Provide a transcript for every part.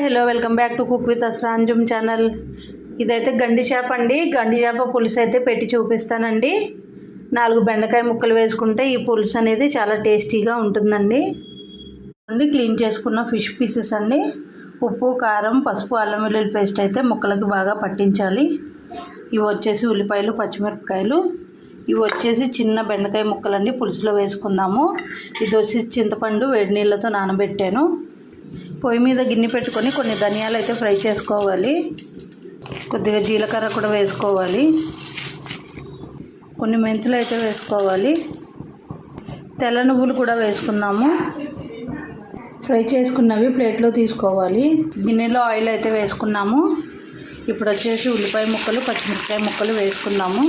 Hello welcome back to cook with Asra Anjum channel. ఇదైతే గండి చేప అండి. గండి చేప పులుసు అయితే పెట్టి చూపిస్తానండి. 4 బెండకాయ ముక్కలు వేసుకుంటే ఈ పులుసు అనేది చాలా టేస్టీగా ఉంటుందండి. క్లీన్ చేసుకున్న ఫిష్ పీసెస్ అండి. ఉప్పు, కారం, పసుపు, అల్లం వెల్లుల్లి పేస్ట్ అయితే ముక్కలకి బాగా పట్టించాలి. ఇవి వచ్చేసి ఉల్లిపాయలు, పచ్చిమిరపకాయలు. ఇవి వచ్చేసి చిన్న బెండకాయ ముక్కలండి. పులుసులో వేసుకుందాము. ఇది వచ్చి చింతపండు వేడి నీళ్ళతో నానబెట్టాను. పొయ్యి మీద గిన్నె పెట్టుకొని కొన్ని ధనియాలు అయితే ఫ్రై చేసుకోవాలి. కొద్దిగా జీలకర్ర కూడా వేసుకోవాలి. కొన్ని మెంతులు అయితే వేసుకోవాలి. తెల్ల నువ్వులు కూడా వేసుకున్నాము. ఫ్రై చేసుకున్నవి ప్లేట్లో తీసుకోవాలి. గిన్నెలో ఆయిల్ అయితే వేసుకున్నాము. ఇప్పుడు వచ్చేసి ఉల్లిపాయ ముక్కలు, పచ్చిమిరపకాయ ముక్కలు వేసుకున్నాము.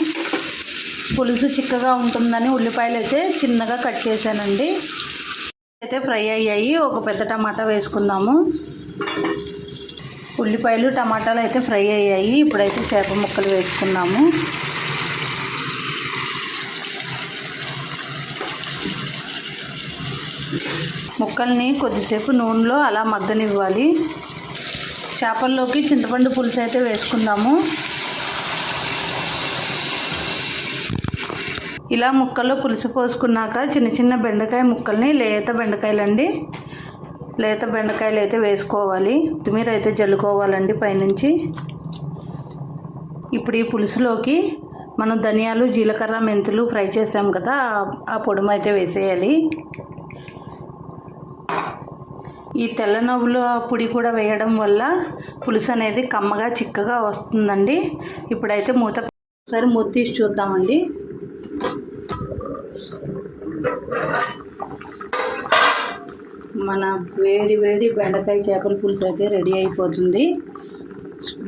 పులుసు చిక్కగా ఉంటుందని ఉల్లిపాయలు అయితే చిన్నగా కట్ చేశానండి. అయితే ఫ్రై అయ్యాయి. ఒక పెద్ద టమాటా వేసుకుందాము. ఉల్లిపాయలు, టమాటాలు అయితే ఫ్రై అయ్యాయి. ఇప్పుడైతే చేప ముక్కలు వేసుకున్నాము. ముక్కల్ని కొద్దిసేపు నూనెలో అలా మగ్గనివ్వాలి. చేపల్లోకి చింతపండు పులుసు అయితే వేసుకుందాము. ఇలా ముక్కల్లో పులుసు పోసుకున్నాక చిన్న చిన్న బెండకాయ ముక్కల్ని, లేత బెండకాయలండి, లేత బెండకాయలు అయితే వేసుకోవాలి. కొత్తిమీర అయితే జల్లుకోవాలండి పైనుంచి. ఇప్పుడు ఈ పులుసులోకి మనం ధనియాలు, జీలకర్ర, మెంతులు ఫ్రై చేసాం కదా, ఆ పొడుము అయితే వేసేయాలి. ఈ తెల్ల నువ్వుల పొడి కూడా వేయడం వల్ల పులుసు అనేది కమ్మగా, చిక్కగా వస్తుందండి. ఇప్పుడైతే ఒకసారి మూత తీసి చూద్దామండి. మన వేడి వేడి బెండకాయ చేపల పులుసు అయితే రెడీ అయిపోతుంది.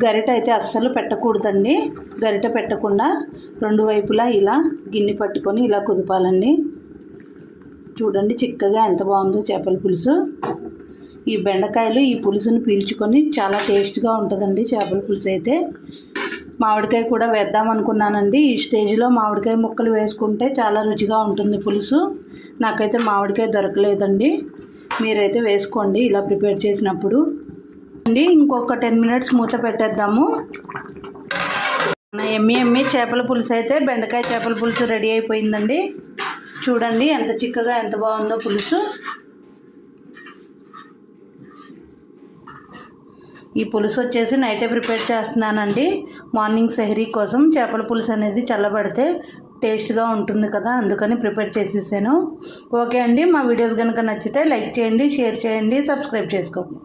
గరిట అయితే అస్సలు పెట్టకూడదండి. గరిట పెట్టకుండా 2 వైపులా ఇలా గిన్నె పట్టుకొని ఇలా కుదపాలండి. చూడండి చిక్కగా ఎంత బాగుందో చేపల పులుసు. ఈ బెండకాయలు ఈ పులుసుని పీల్చుకొని చాలా టేస్ట్గా ఉంటుందండి చేపల పులుసు అయితే. మామిడికాయ కూడా వేద్దాం అనుకున్నానండి. ఈ స్టేజ్లో మామిడికాయ ముక్కలు వేసుకుంటే చాలా రుచిగా ఉంటుంది పులుసు. నాకైతే మామిడికాయ దొరకలేదండి. మీరైతే వేసుకోండి ఇలా ప్రిపేర్ చేసినప్పుడు అండి. ఇంకొక 10 మినిట్స్ మూత పెట్టేద్దాము. ఎమ్మి చేపల పులుసు అయితే, బెండకాయ చేపల పులుసు రెడీ అయిపోయిందండి. చూడండి ఎంత చిక్కగా, ఎంత బాగుందో పులుసు. ఈ పులుసు వచ్చేసి నైటే ప్రిపేర్ చేస్తున్నానండి. మార్నింగ్ సెహరీ కోసం చేపల పులుసు అనేది చల్లబడితే టేస్ట్గా ఉంటుంది కదా, అందుకని ప్రిపేర్ చేసేసాను. ఓకే అండి, మా వీడియోస్ కనుక నచ్చితే లైక్ చేయండి, షేర్ చేయండి, సబ్స్క్రైబ్ చేసుకోండి.